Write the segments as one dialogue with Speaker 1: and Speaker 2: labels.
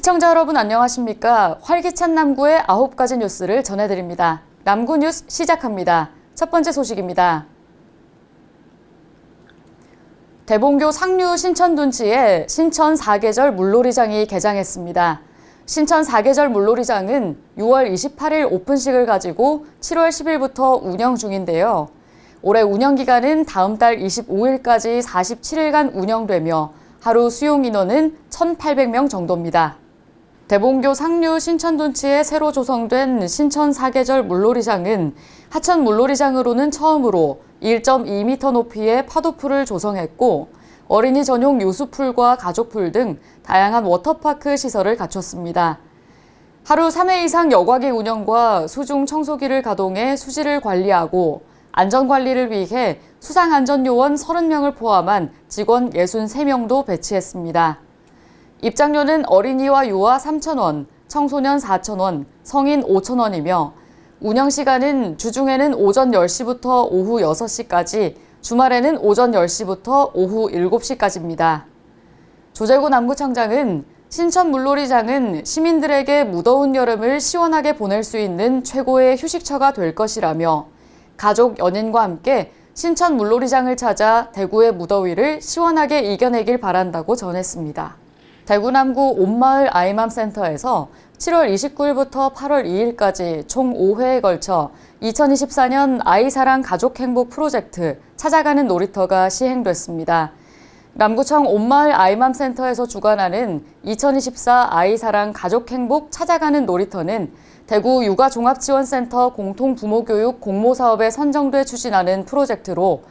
Speaker 1: 시청자 여러분 안녕하십니까? 활기찬 남구의 9가지 뉴스를 전해드립니다. 남구 뉴스 시작합니다. 첫 번째 소식입니다. 대봉교 상류 신천둔치에 신천 사계절 물놀이장이 개장했습니다. 신천 사계절 물놀이장은 6월 28일 오픈식을 가지고 7월 10일부터 운영 중인데요. 올해 운영기간은 다음 달 25일까지 47일간 운영되며 하루 수용 인원은 1,800명 정도입니다. 대봉교 상류 신천둔치에 새로 조성된 신천 사계절 물놀이장은 하천 물놀이장으로는 처음으로 1.2m 높이의 파도풀을 조성했고 어린이 전용 요수풀과 가족풀 등 다양한 워터파크 시설을 갖췄습니다. 하루 3회 이상 여과기 운영과 수중 청소기를 가동해 수질을 관리하고 안전관리를 위해 수상안전요원 30명을 포함한 직원 63명도 배치했습니다. 입장료는 어린이와 유아 3,000원, 청소년 4,000원, 성인 5,000원이며 운영시간은 주중에는 오전 10시부터 오후 6시까지, 주말에는 오전 10시부터 오후 7시까지입니다. 조재구 남구청장은 신천 물놀이장은 시민들에게 무더운 여름을 시원하게 보낼 수 있는 최고의 휴식처가 될 것이라며 가족, 연인과 함께 신천 물놀이장을 찾아 대구의 무더위를 시원하게 이겨내길 바란다고 전했습니다. 대구 남구 온마을 아이맘센터에서 7월 29일부터 8월 2일까지 총 5회에 걸쳐 2024년 아이사랑 가족행복 프로젝트 찾아가는 놀이터가 시행됐습니다. 남구청 온마을 아이맘센터에서 주관하는 2024 아이사랑 가족행복 찾아가는 놀이터는 대구 육아종합지원센터 공통부모교육 공모사업에 선정돼 추진하는 프로젝트로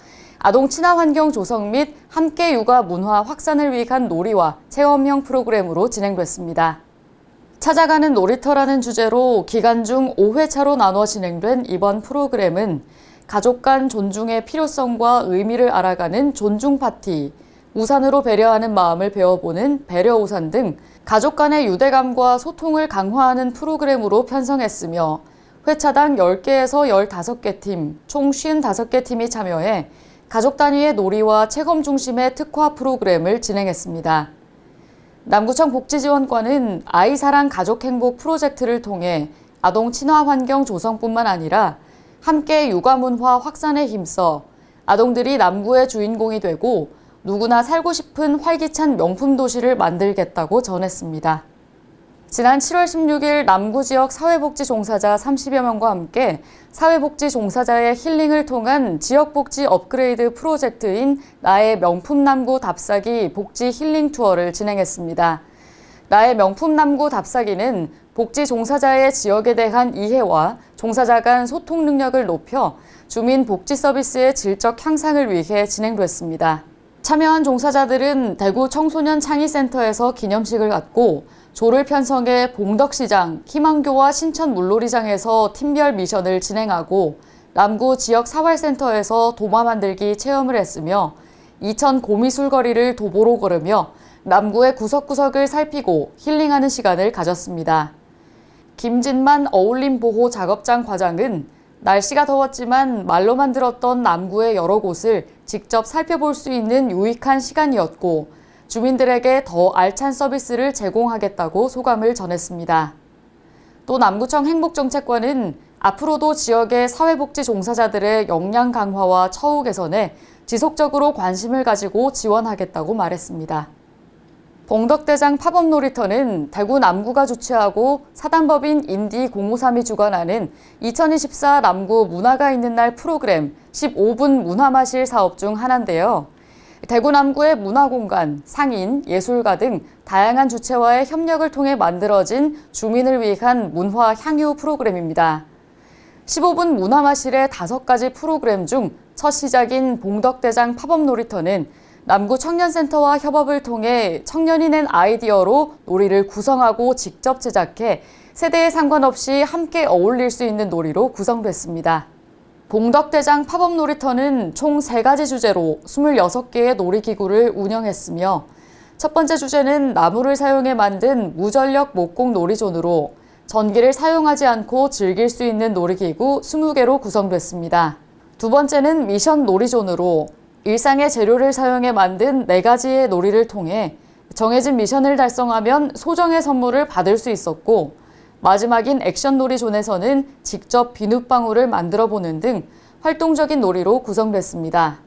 Speaker 1: 아동 친화환경 조성 및 함께 육아 문화 확산을 위한 놀이와 체험형 프로그램으로 진행됐습니다. 찾아가는 놀이터라는 주제로 기간 중 5회차로 나눠 진행된 이번 프로그램은 가족 간 존중의 필요성과 의미를 알아가는 존중 파티, 우산으로 배려하는 마음을 배워보는 배려우산 등 가족 간의 유대감과 소통을 강화하는 프로그램으로 편성했으며 회차당 10개에서 15개 팀, 총 55개 팀이 참여해 가족 단위의 놀이와 체험 중심의 특화 프로그램을 진행했습니다. 남구청 복지지원과는 아이사랑 가족행복 프로젝트를 통해 아동 친화 환경 조성뿐만 아니라 함께 육아 문화 확산에 힘써 아동들이 남구의 주인공이 되고 누구나 살고 싶은 활기찬 명품 도시를 만들겠다고 전했습니다. 지난 7월 16일 남구 지역 사회복지 종사자 30여 명과 함께 사회복지 종사자의 힐링을 통한 지역복지 업그레이드 프로젝트인 나의 명품 남구 답사기 복지 힐링 투어를 진행했습니다. 나의 명품 남구 답사기는 복지 종사자의 지역에 대한 이해와 종사자 간 소통 능력을 높여 주민 복지 서비스의 질적 향상을 위해 진행됐습니다. 참여한 종사자들은 대구 청소년 창의센터에서 기념식을 갖고 조를 편성해 봉덕시장, 희망교와 신천 물놀이장에서 팀별 미션을 진행하고 남구 지역 사활센터에서 도마 만들기 체험을 했으며 이천 고미술거리를 도보로 걸으며 남구의 구석구석을 살피고 힐링하는 시간을 가졌습니다. 김진만 어울림보호 작업장 과장은 날씨가 더웠지만 말로만 들었던 남구의 여러 곳을 직접 살펴볼 수 있는 유익한 시간이었고 주민들에게 더 알찬 서비스를 제공하겠다고 소감을 전했습니다. 또 남구청 행복정책관은 앞으로도 지역의 사회복지 종사자들의 역량 강화와 처우 개선에 지속적으로 관심을 가지고 지원하겠다고 말했습니다. 봉덕대장 팝업 놀이터는 대구 남구가 주최하고 사단법인 인디053이 주관하는 2024 남구 문화가 있는 날 프로그램 15분 문화마실 사업 중 하나인데요. 대구 남구의 문화공간, 상인, 예술가 등 다양한 주체와의 협력을 통해 만들어진 주민을 위한 문화 향유 프로그램입니다. 15분 문화마실의 5가지 프로그램 중 첫 시작인 봉덕대장 팝업 놀이터는 남구 청년센터와 협업을 통해 청년이 낸 아이디어로 놀이를 구성하고 직접 제작해 세대에 상관없이 함께 어울릴 수 있는 놀이로 구성됐습니다. 봉덕대장 팝업 놀이터는 총 3가지 주제로 26개의 놀이기구를 운영했으며 첫 번째 주제는 나무를 사용해 만든 무전력 목공 놀이존으로 전기를 사용하지 않고 즐길 수 있는 놀이기구 20개로 구성됐습니다. 두 번째는 미션 놀이존으로 일상의 재료를 사용해 만든 4가지의 놀이를 통해 정해진 미션을 달성하면 소정의 선물을 받을 수 있었고, 마지막인 액션놀이 존에서는 직접 비눗방울을 만들어 보는 등 활동적인 놀이로 구성됐습니다.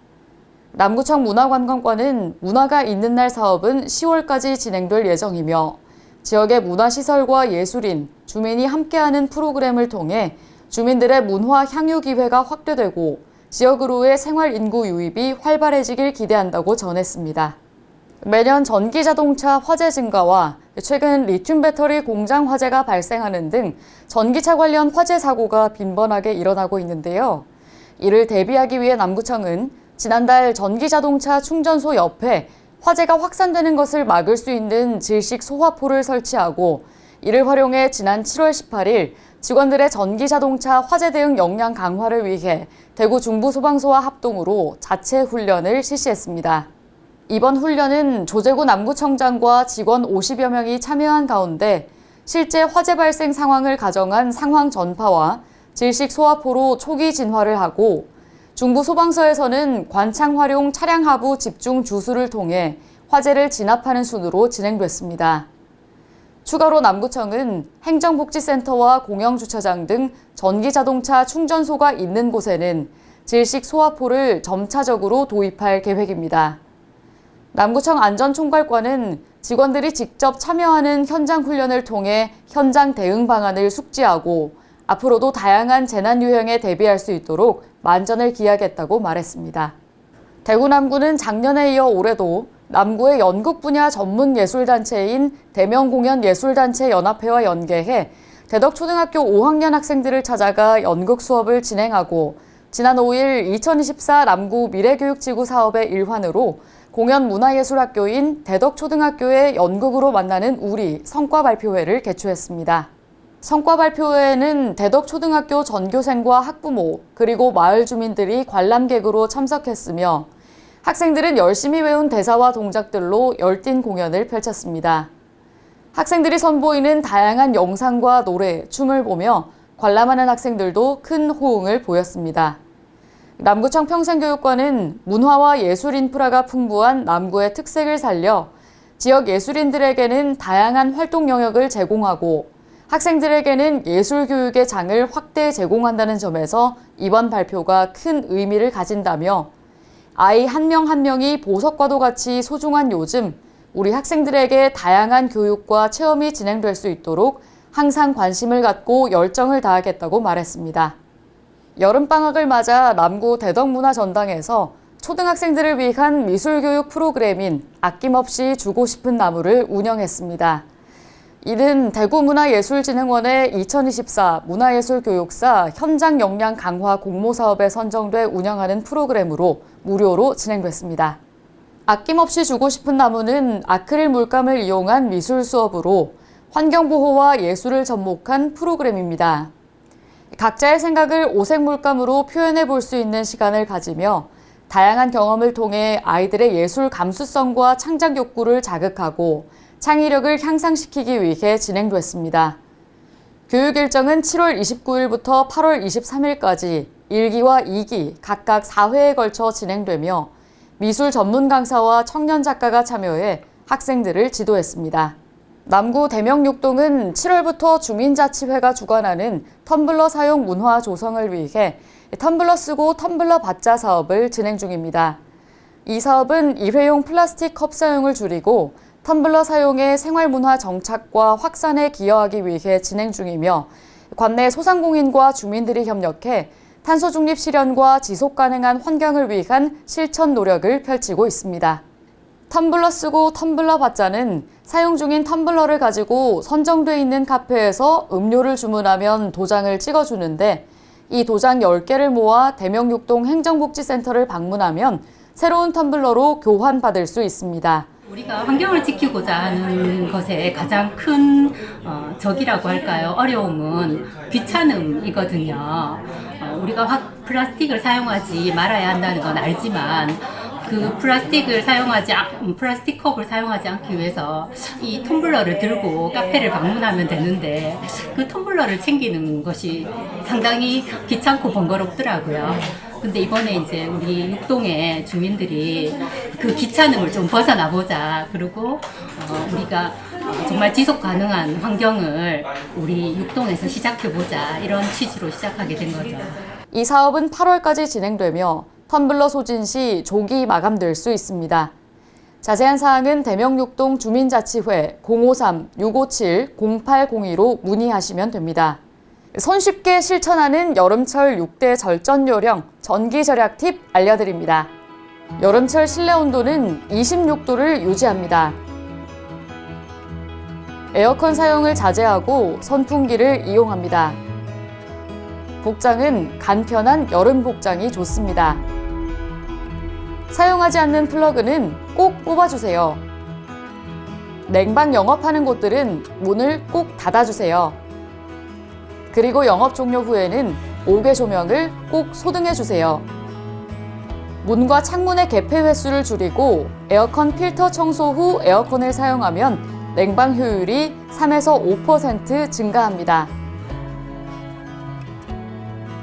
Speaker 1: 남구청 문화관광과는 문화가 있는 날 사업은 10월까지 진행될 예정이며, 지역의 문화시설과 예술인, 주민이 함께하는 프로그램을 통해 주민들의 문화 향유 기회가 확대되고 지역으로의 생활 인구 유입이 활발해지길 기대한다고 전했습니다. 매년 전기자동차 화재 증가와 최근 리튬 배터리 공장 화재가 발생하는 등 전기차 관련 화재 사고가 빈번하게 일어나고 있는데요. 이를 대비하기 위해 남구청은 지난달 전기자동차 충전소 옆에 화재가 확산되는 것을 막을 수 있는 질식 소화포를 설치하고, 이를 활용해 지난 7월 18일 직원들의 전기자동차 화재 대응 역량 강화를 위해 대구 중부소방서와 합동으로 자체 훈련을 실시했습니다. 이번 훈련은 조재구 남구청장과 직원 50여 명이 참여한 가운데 실제 화재 발생 상황을 가정한 상황 전파와 질식 소화포로 초기 진화를 하고, 중부소방서에서는 관창 활용 차량 하부 집중 주수를 통해 화재를 진압하는 순으로 진행됐습니다. 추가로 남구청은 행정복지센터와 공영주차장 등 전기자동차 충전소가 있는 곳에는 질식 소화포를 점차적으로 도입할 계획입니다. 남구청 안전총괄과는 직원들이 직접 참여하는 현장 훈련을 통해 현장 대응 방안을 숙지하고 앞으로도 다양한 재난 유형에 대비할 수 있도록 만전을 기하겠다고 말했습니다. 대구 남구는 작년에 이어 올해도 남구의 연극 분야 전문 예술단체인 대명공연예술단체 연합회와 연계해 대덕초등학교 5학년 학생들을 찾아가 연극 수업을 진행하고, 지난 5일 2024 남구 미래교육지구 사업의 일환으로 공연문화예술학교인 대덕초등학교의 연극으로 만나는 우리 성과 발표회를 개최했습니다. 성과 발표회에는 대덕초등학교 전교생과 학부모, 그리고 마을 주민들이 관람객으로 참석했으며, 학생들은 열심히 외운 대사와 동작들로 열띤 공연을 펼쳤습니다. 학생들이 선보이는 다양한 영상과 노래, 춤을 보며 관람하는 학생들도 큰 호응을 보였습니다. 남구청 평생교육과는 문화와 예술 인프라가 풍부한 남구의 특색을 살려 지역 예술인들에게는 다양한 활동 영역을 제공하고, 학생들에게는 예술교육의 장을 확대 제공한다는 점에서 이번 발표가 큰 의미를 가진다며, 아이 한 명 한 명이 보석과도 같이 소중한 요즘, 우리 학생들에게 다양한 교육과 체험이 진행될 수 있도록 항상 관심을 갖고 열정을 다하겠다고 말했습니다. 여름방학을 맞아 남구 대덕문화전당에서 초등학생들을 위한 미술교육 프로그램인 아낌없이 주고 싶은 나무를 운영했습니다. 이는 대구문화예술진흥원의 2024 문화예술교육사 현장 역량 강화 공모 사업에 선정돼 운영하는 프로그램으로 무료로 진행됐습니다. 아낌없이 주고 싶은 나무는 아크릴 물감을 이용한 미술 수업으로 환경보호와 예술을 접목한 프로그램입니다. 각자의 생각을 오색 물감으로 표현해 볼 수 있는 시간을 가지며 다양한 경험을 통해 아이들의 예술 감수성과 창작 욕구를 자극하고 창의력을 향상시키기 위해 진행됐습니다. 교육 일정은 7월 29일부터 8월 23일까지 1기와 2기 각각 4회에 걸쳐 진행되며, 미술 전문 강사와 청년 작가가 참여해 학생들을 지도했습니다. 남구 대명육동은 7월부터 주민자치회가 주관하는 텀블러 사용 문화 조성을 위해 텀블러 쓰고 텀블러 받자 사업을 진행 중입니다. 이 사업은 일회용 플라스틱 컵 사용을 줄이고 텀블러 사용의 생활문화 정착과 확산에 기여하기 위해 진행 중이며, 관내 소상공인과 주민들이 협력해 탄소 중립 실현과 지속 가능한 환경을 위한 실천 노력을 펼치고 있습니다. 텀블러 쓰고 텀블러 받자는 사용 중인 텀블러를 가지고 선정돼 있는 카페에서 음료를 주문하면 도장을 찍어주는데, 이 도장 10개를 모아 대명육동 행정복지센터를 방문하면 새로운 텀블러로 교환받을 수 있습니다.
Speaker 2: 우리가 환경을 지키고자 하는 것에 가장 큰 적이라고 할까요? 어려움은 귀찮음이거든요. 우리가 플라스틱을 사용하지 말아야 한다는 건 알지만, 그 플라스틱 컵을 사용하지 않기 위해서 이 텀블러를 들고 카페를 방문하면 되는데, 그 텀블러를 챙기는 것이 상당히 귀찮고 번거롭더라고요. 근데 이번에 이제 우리 육동의 주민들이 그 귀찮음을 좀 벗어나 보자. 그리고 우리가 정말 지속 가능한 환경을 우리 육동에서 시작해 보자. 이런 취지로 시작하게 된 거죠.
Speaker 1: 이 사업은 8월까지 진행되며 텀블러 소진 시 조기 마감될 수 있습니다. 자세한 사항은 대명육동 주민자치회 053-657-0802로 문의하시면 됩니다. 손쉽게 실천하는 여름철 6대 절전 요령 전기 절약 팁 알려드립니다. 여름철 실내 온도는 26도를 유지합니다. 에어컨 사용을 자제하고 선풍기를 이용합니다. 복장은 간편한 여름 복장이 좋습니다. 사용하지 않는 플러그는 꼭 뽑아주세요. 냉방 영업하는 곳들은 문을 꼭 닫아주세요. 그리고 영업 종료 후에는 5개 조명을 꼭 소등해주세요. 문과 창문의 개폐 횟수를 줄이고 에어컨 필터 청소 후 에어컨을 사용하면 냉방 효율이 3에서 5% 증가합니다.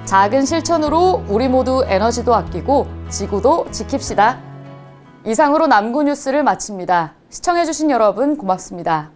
Speaker 1: 작은 실천으로 우리 모두 에너지도 아끼고 지구도 지킵시다. 이상으로 남구 뉴스를 마칩니다. 시청해주신 여러분 고맙습니다.